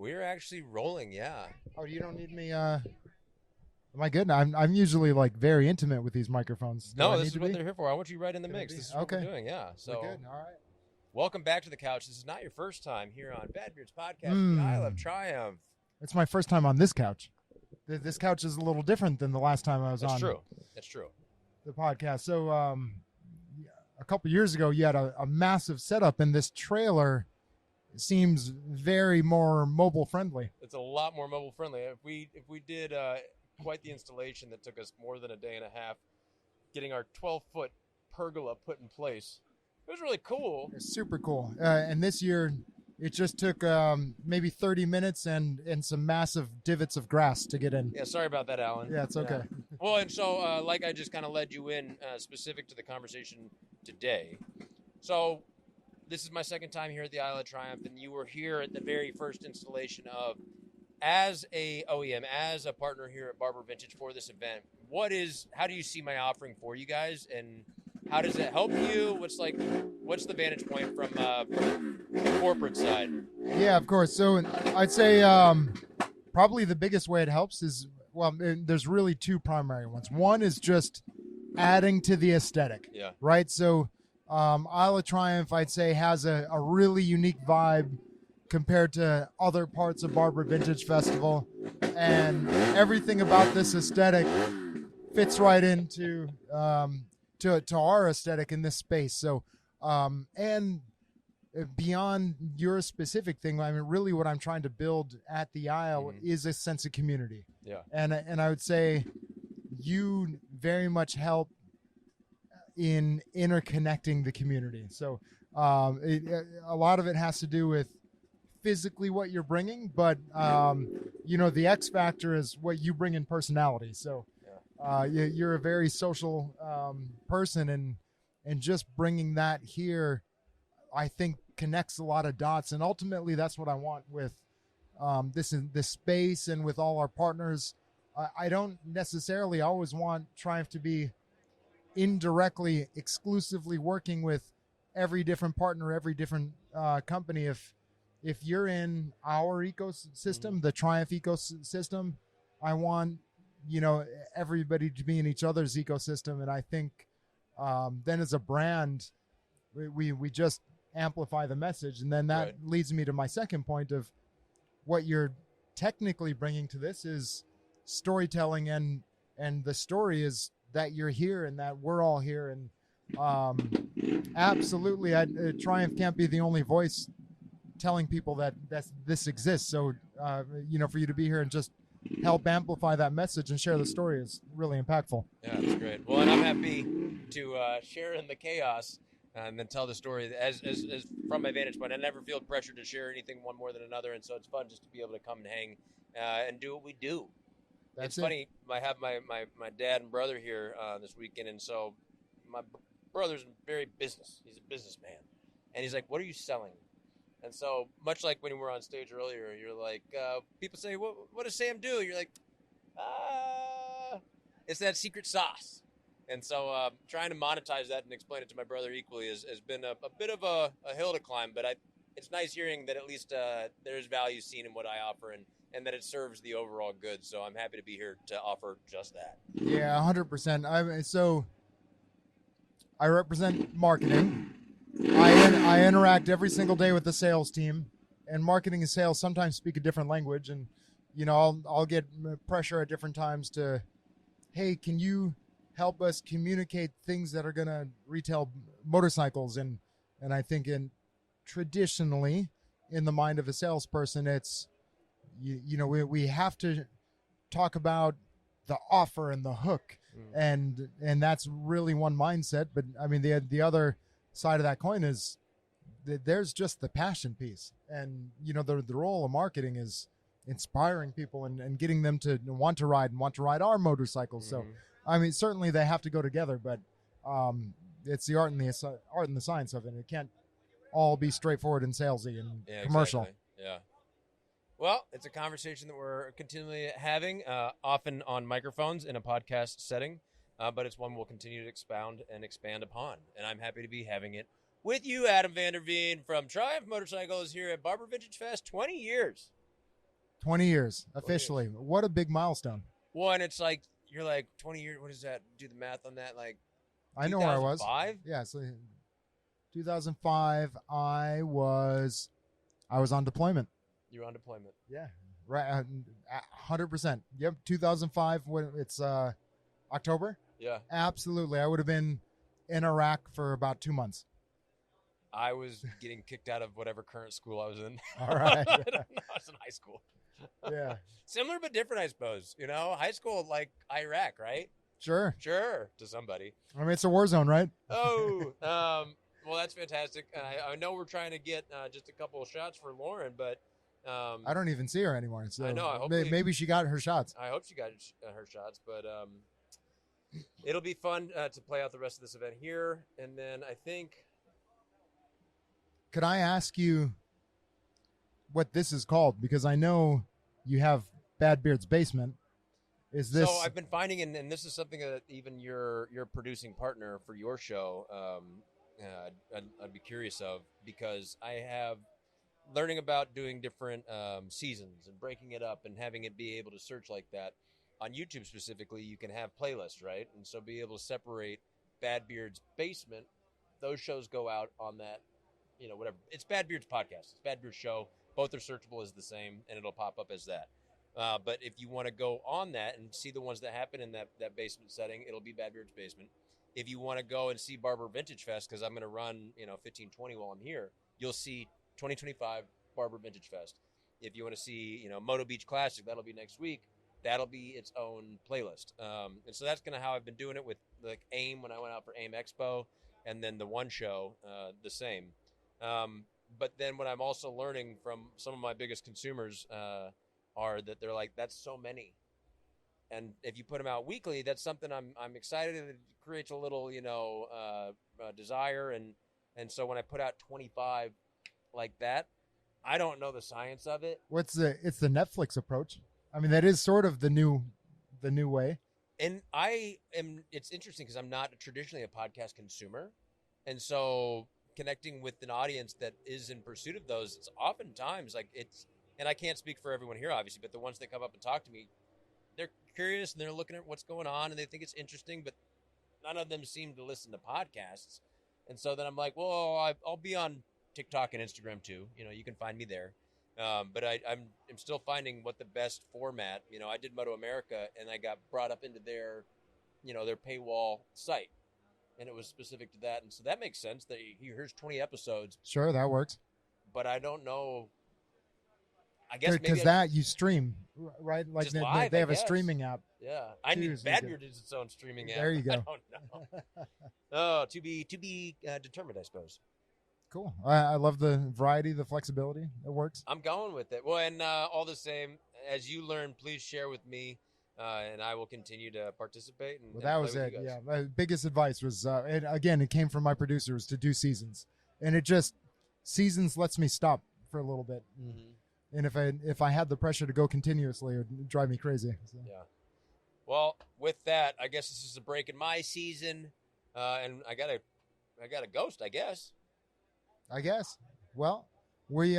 We're actually rolling, yeah. Oh, you don't need me. Am I good? I'm usually like very intimate with these microphones. Do No, I this need is to what be? they're here for. I want you right in the Can I mix. be? This is what we're Okay. doing, yeah. We're So, good. All right. welcome back to the couch. This is not your first time here on Bad Beard's podcast, The Isle of Mm. Triumph. It's my first time on this couch. This couch is a little different than the last time I was That's on true. That's true. the podcast. So, a couple years ago, you had a massive setup, and this trailer seems very more mobile friendly. It's a lot more mobile friendly. If we did quite the installation that took us more than a day and a half getting our 12-foot pergola put in place. It was really cool. It's super cool. And this year, it just took maybe 30 minutes and some massive divots of grass to get in. Yeah, sorry about that, Alan. Yeah, it's okay. Well, and so like I just kind of led you in specific to the conversation today. So this is my second time here at the Isle of Triumph, and you were here at the very first installation of, as a OEM, as a partner here at Barber Vintage for this event. How do you see my offering for you guys, and how does it help you? What's the vantage point from the corporate side? Yeah, of course. So I'd say probably the biggest way it helps is, well, there's really two primary ones. One is just adding to the aesthetic. Yeah. Right? So Isle of Triumph, I'd say, has a really unique vibe compared to other parts of Barber Vintage Festival. And everything about this aesthetic fits right into to our aesthetic in this space. So, and beyond your specific thing, I mean, really what I'm trying to build at the Isle is a sense of community. Yeah. And I would say you very much help in interconnecting the community. So a lot of it has to do with physically what you're bringing, but the X factor is what you bring in personality. So you're a very social person, and just bringing that here, I think, connects a lot of dots. And ultimately, that's what I want with this space and with all our partners. I don't necessarily always want Triumph to be indirectly, exclusively working with every different partner, every different company. If you're in our ecosystem, the Triumph ecosystem, I want everybody to be in each other's ecosystem. And I think then as a brand, we just amplify the message. And then that leads me to my second point of what you're technically bringing to this is storytelling, and the story is that you're here and that we're all here. And absolutely, Triumph can't be the only voice telling people that this exists. So, for you to be here and just help amplify that message and share the story is really impactful. Yeah, that's great. Well, and I'm happy to share in the chaos and then tell the story as from my vantage point. I never feel pressure to share anything one more than another, and so it's fun just to be able to come and hang and do what we do. It's funny. I have my dad and brother here this weekend, and so my brother's very business. He's a businessman, and he's like, "What are you selling?" And so, much like when we were on stage earlier, you're like, people say, what does Sam do? You're like, it's that secret sauce. And so trying to monetize that and explain it to my brother equally has been a bit of a hill to climb. But it's nice hearing that at least there's value seen in what I offer and that it serves the overall good. So I'm happy to be here to offer just that. Yeah, 100%. So I represent marketing. I interact every single day with the sales team, and marketing and sales sometimes speak a different language. And I'll get pressure at different times to, hey, can you help us communicate things that are going to retail motorcycles? And I think traditionally in the mind of a salesperson, it's we have to talk about the offer and the hook, and that's really one mindset. But I mean, the other side of that coin is that there's just the passion piece, and the role of marketing is inspiring people and getting them to want to ride our motorcycles. So I mean, certainly they have to go together, but it's the art and the science of it. It can't all be straightforward and salesy and commercial. Exactly. Yeah. Well, it's a conversation that we're continually having, often on microphones in a podcast setting. But it's one we'll continue to expound and expand upon. And I'm happy to be having it with you, Adam VanderVeen from Triumph Motorcycles here at Barber Vintage Fest. 20 years. 20 years officially. What a big milestone. Well, and it's like you're like 20 years. What is that? Do the math on that. Like, I know where I was. 2005? Yeah, so 2005. I was on deployment. You were on deployment. Yeah, right. 100%. Yep. 2005. When it's October. Yeah. Absolutely. I would have been in Iraq for about 2 months. I was getting kicked out of whatever current school I was in. All right. I was in high school. Yeah. Similar but different, I suppose. You know, high school like Iraq, right? Sure. Sure, to somebody. I mean, it's a war zone, right? Oh, well, that's fantastic. I know we're trying to get just a couple of shots for Lauren, but I don't even see her anymore. So I know. I hope maybe she got her shots. I hope she got her shots, but it'll be fun to play out the rest of this event here, and then I think. Could I ask you what this is called? Because I know you have Bad Beard's Basement. Is this? So I've been finding, and this is something that even your producing partner for your show, I'd be curious of, because I have learning about doing different seasons and breaking it up and having it be able to search like that. On YouTube specifically, you can have playlists, right? And so be able to separate Bad Beard's Basement. Those shows go out on that. You know, whatever. It's Bad Beard's podcast. It's Bad Beard's show. Both are searchable as the same, and it'll pop up as that. But if you want to go on that and see the ones that happen in that basement setting, it'll be Bad Beard's Basement. If you want to go and see Barber Vintage Fest, because I'm going to run, 15-20 while I'm here, you'll see 2025 Barber Vintage Fest. If you want to see, Moto Beach Classic, that'll be next week. That'll be its own playlist. And so that's kind of how I've been doing it with like AIM when I went out for AIM Expo, and then the one show, the same. But then what I'm also learning from some of my biggest consumers are that they're like, that's so many. And if you put them out weekly, that's something I'm excited. It creates a little, desire. And so when I put out 25 like that, I don't know the science of it. It's the Netflix approach. I mean, that is sort of the new way. And it's interesting because I'm not traditionally a podcast consumer. And so connecting with an audience that is in pursuit of those, it's oftentimes like and I can't speak for everyone here, obviously, but the ones that come up and talk to me, they're curious and they're looking at what's going on and they think it's interesting, but none of them seem to listen to podcasts. And so then I'm like, well, I'll be on TikTok and Instagram too. You can find me there. But I'm still finding what the best format, I did Moto America and I got brought up into their paywall site. And it was specific to that. And so that makes sense that here's 20 episodes. Sure, that works. But I don't know. I guess maybe because that you stream, right? Like they have a streaming app. Yeah, I need Bad Beard is its own streaming app. There you go. I don't know. Oh, to be determined, I suppose. Cool. I love the variety, the flexibility. It works. I'm going with it. Well, and all the same, as you learn, please share with me. And I will continue to participate. And that was it. Yeah, my biggest advice was, and again, it came from my producer, was to do seasons, and seasons lets me stop for a little bit. Mm-hmm. And if I had the pressure to go continuously, it would drive me crazy. So. Yeah. Well, with that, I guess this is a break in my season, and I got a ghost, I guess. Well, we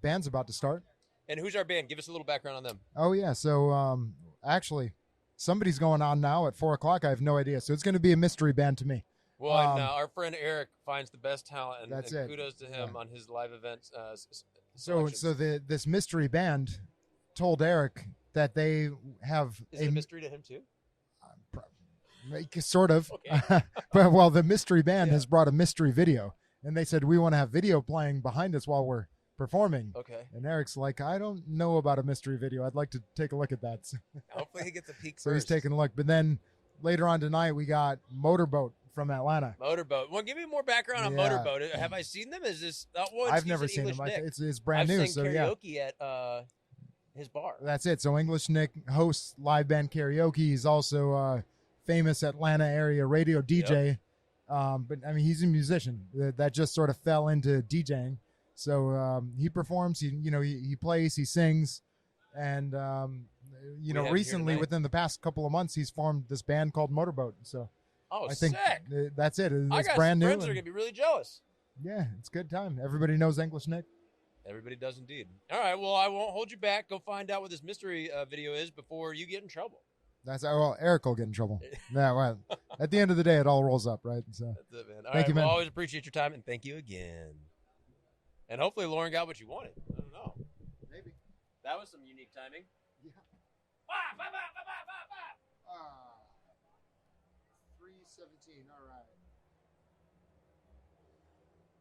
band's about to start. And who's our band? Give us a little background on them. Oh, yeah. So, actually, somebody's going on now at 4 o'clock. I have no idea. So it's going to be a mystery band to me. Well, and our friend Eric finds the best talent, and that's it. Kudos to him on his live events. So this mystery band told Eric that they have Is it a mystery to him, too? Sort of. Okay. But, the mystery band has brought a mystery video. And they said, we want to have video playing behind us while we're performing. Okay. And Eric's like, I don't know about a mystery video. I'd like to take a look at that. Hopefully he gets a peek So first. he's taking a look. But then later on tonight, we got Motorboat from Atlanta. Motorboat. Well, give me more background on Motorboat. Have I seen them? Is this? I've never seen them. It's brand new. I've sang karaoke at his bar. That's it. So English Nick hosts live band karaoke. He's also famous Atlanta area radio DJ. Yep. But I mean, he's a musician that just sort of fell into DJing. So he performs. He plays. He sings, and recently within the past couple of months, he's formed this band called Motorboat. So I think sick. That's it. It's I got brand some new. Friends are gonna be really jealous. Yeah, it's a good time. Everybody knows English Nick. Everybody does indeed. All right. Well, I won't hold you back. Go find out what this mystery video is before you get in trouble. That's well, Eric will get in trouble. Yeah, well, at the end of the day, it all rolls up, right? So that's it, man. All thank right. you, man. Well, always appreciate your time, and thank you again. And hopefully Lauren got what you wanted. I don't know. Maybe. That was some unique timing. Yeah. 3:17. All right.